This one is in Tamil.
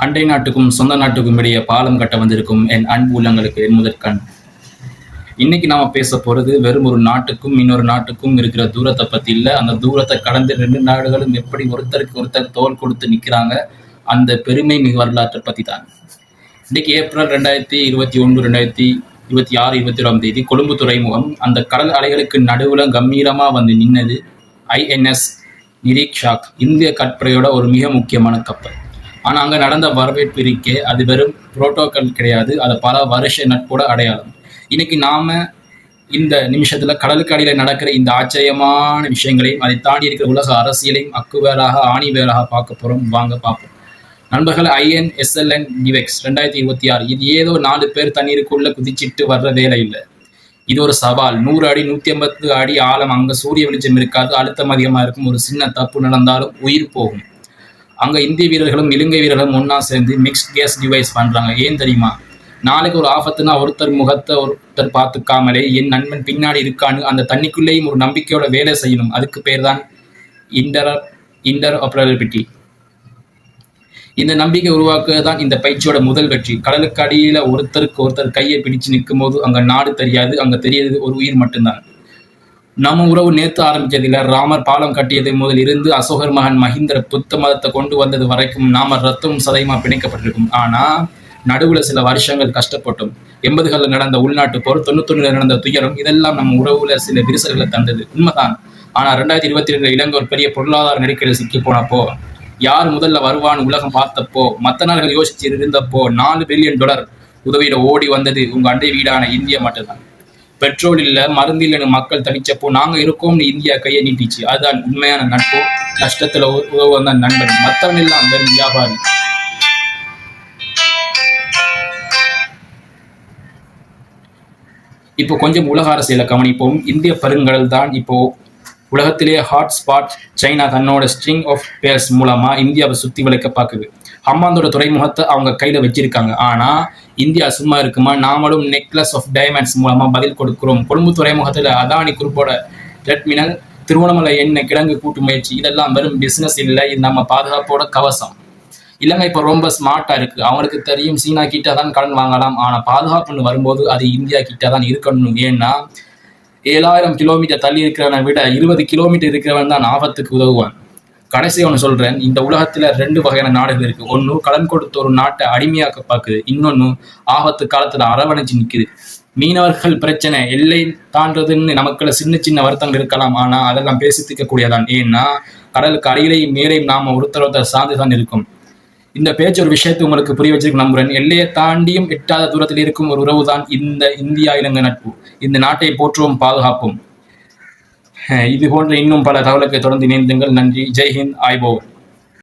அண்டை நாட்டுக்கும் சொந்த நாட்டுக்கும் இடையே பாலம் கட்ட வந்திருக்கும் என் அன்பு உள்ளங்களுக்கு என் முதற்கண். இன்னைக்கு நாம பேச போறது வெறும் ஒரு நாட்டுக்கும் இன்னொரு நாட்டுக்கும் இருக்கிற தூரத்தை பத்தி இல்ல. அந்த தூரத்தை கடந்து ரெண்டு நாடுகளும் எப்படி ஒருத்தருக்கு ஒருத்தர் தோள் கொடுத்து நிக்கிறாங்க, அந்த பெருமை மிகு வரலாற்றை பத்தி தான். இன்னைக்கு ஏப்ரல் 2021 2026 21 கொழும்பு துறைமுகம் அந்த கடல் அலைகளுக்கு நடுவுல கம்பீரமா வந்து நின்னது INS நிரீக்ஷாக், இந்திய கற்படையோட ஒரு மிக முக்கியமான கப்பல். ஆனா அங்க நடந்த வரவேற்பு இருக்கே, அது வெறும் புரோட்டோக்கால் கிடையாது, அது பல வருஷ நட்போட அடையாளம். இன்னைக்கு நாம இந்த நிமிஷத்துல கடலுக்கு அடியில நடக்கிற இந்த ஆச்சரியமான விஷயங்களையும் அதை தாண்டி இருக்கிற உலக அரசியலையும் அக்குவேராக ஆணிவேராக பார்க்க போறோம். வாங்க பார்ப்போம். நண்பர்கள், INSLN டிவெக்ஸ் 2026 இது ஏதோ 4 பேர் தண்ணீருக்குள்ள குதிச்சிட்டு வர்ற வேலை இல்லை. இது ஒரு சவால். 100 அடி 150 அடி ஆழம். அங்க சூரிய வெளிச்சம் இருக்காது, அழுத்தம் அதிகமா இருக்கும். ஒரு சின்ன தப்பு நடந்தாலும் உயிர் போகும். அங்க இந்திய வீரர்களும் இலங்கை வீரர்களும் ஒன்னா சேர்ந்து மிக்ஸ்ட் கேஸ் டிவைஸ் பண்றாங்க. ஏன் தெரியுமா? நாளைக்கு ஒரு ஆபத்துனா ஒருத்தர் முகத்தை ஒருத்தர் பார்த்துக்காமலே என் நண்பன் பின்னாடி இருக்கான்னு அந்த தண்ணிக்குள்ளேயும் ஒரு நம்பிக்கையோட வேலை செய்யணும். அதுக்கு பேர் தான் இன்டர்ஆபரபிலிட்டி. இந்த நம்பிக்கை உருவாக்குறது தான் இந்த பயிற்சியோட முதல் வெற்றி. கடலுக்கு அடியில ஒருத்தருக்கு ஒருத்தர் கையை பிடிச்சு நிற்கும் போது அங்க நாடு தெரியாது, அங்க தெரியாது ஒரு உயிர் மட்டும்தான். நம்ம உறவு நேற்று ஆரம்பிச்சதில்ல. ராமர் பாலம் கட்டியது முதல் இருந்து அசோகர் மகன் மஹிந்தர புத்த மதத்தை கொண்டு வந்தது வரைக்கும் நாம ரத்தமும் சதையுமா பிணைக்கப்பட்டிருக்கும். ஆனா நடுவுல சில வருஷங்கள் கஷ்டப்பட்டோம். 80களில் நடந்த உள்நாட்டு போர், 91 நடந்த துயரம், இதெல்லாம் நம்ம உறவுல சில விரிசல்களை தந்தது உண்மைதான். ஆனா 2022 இலங்கை ஒரு பெரிய பொருளாதார நெருக்கடியில் சிக்கி போனப்போ, யார் முதல்ல வருவான்னு உலகம் பார்த்தப்போ, மற்ற நாடுகள் யோசிச்சு இருந்தப்போ $4 பில்லியன் உதவியில ஓடி வந்தது உங்க அண்டை வீடான இந்தியா மட்டும்தான். பெட்ரோல் இல்ல, மருந்து இல்லைன்னு மக்கள் தனிச்சப்போ நாங்க இருக்கோம்னு இந்தியா கையை நீட்டிச்சு. அதுதான் உண்மையான நட்பு. கஷ்டத்துல உதவு வந்த நண்பன், மற்றவன் எல்லாம் வெறும் வியாபாரி. இப்போ கொஞ்சம் உலக அரசியலை கவனிப்போம். இந்திய பெருங்கடல் தான் இப்போ உலகத்திலேயே ஹாட் ஸ்பாட். சைனா தன்னோட ஸ்ட்ரிங் ஆஃப் பேர்ஸ் மூலமா இந்தியாவை சுத்தி வளைக்க பார்க்குது. ஹம்பாந்தோட துறைமுகத்தை அவங்க கையில வச்சிருக்காங்க. ஆனா இந்தியா சும்மா இருக்குமா? நாமளும் நெக்லஸ் ஆஃப் டைமண்ட்ஸ் மூலமா பதில் கொடுக்கிறோம். கொழும்பு துறைமுகத்துல அதானி குரூப்போட டெர்மினல், திருவண்ணாமலை எண்ணெய் கிடங்கு கூட்டு முயற்சி, இதெல்லாம் வெறும் பிசினஸ் இல்லை, இது நம்ம பாதுகாப்போட கவசம். இலங்கை இப்போ ரொம்ப ஸ்மார்ட்டா இருக்கு. அவங்களுக்கு தெரியும் சீனா கிட்ட தான் கடன் வாங்கலாம், ஆனா பாதுகாப்புன்னு வரும்போது அது இந்தியா கிட்ட தான் இருக்கணும். ஏன்னா 7000 கிலோமீட்டர் தள்ளி இருக்கிறவனை விட 20 கிலோமீட்டர் இருக்கிறவன் தான் ஆபத்துக்கு உதவுவான். கடைசி ஒன்று சொல்றேன், இந்த உலகத்துல 2 வகையான நாடுகள் இருக்கு. ஒன்னு கடன் கொடுத்த ஒரு நாட்டை அடிமையாக்க பார்க்குது, இன்னொன்னு ஆபத்து காலத்துல அரவணைச்சு நிக்குது. மீனவர்கள் பிரச்சனை எல்லை தாண்டதுன்னு நமக்குள்ள சின்ன சின்ன வருத்தங்கள் இருக்கலாம், ஆனா அதெல்லாம் பேசி தீர்க்க கூடியதான். ஏன்னா கடலுக்கு அடியிலையும் மேலையும் நாம ஒருத்தர் சார்ந்துதான் இருக்கும். இந்த பேச்சு ஒரு விஷயத்தை உங்களுக்கு புரிய வச்சிருக்கு நம்புறேன். எல்லையை தாண்டியும் எட்டாத தூரத்தில் இருக்கும் ஒரு உறவு தான் இந்த இந்தியா இலங்கை நட்பு. இந்த நாட்டை போற்றுவோம், பாதுகாப்போம். இது போன்ற இன்னும் பல தகவலுக்கு தொடர்ந்து இணைந்துங்கள். நன்றி. ஜெய்ஹிந்த். ஆய்போவன்.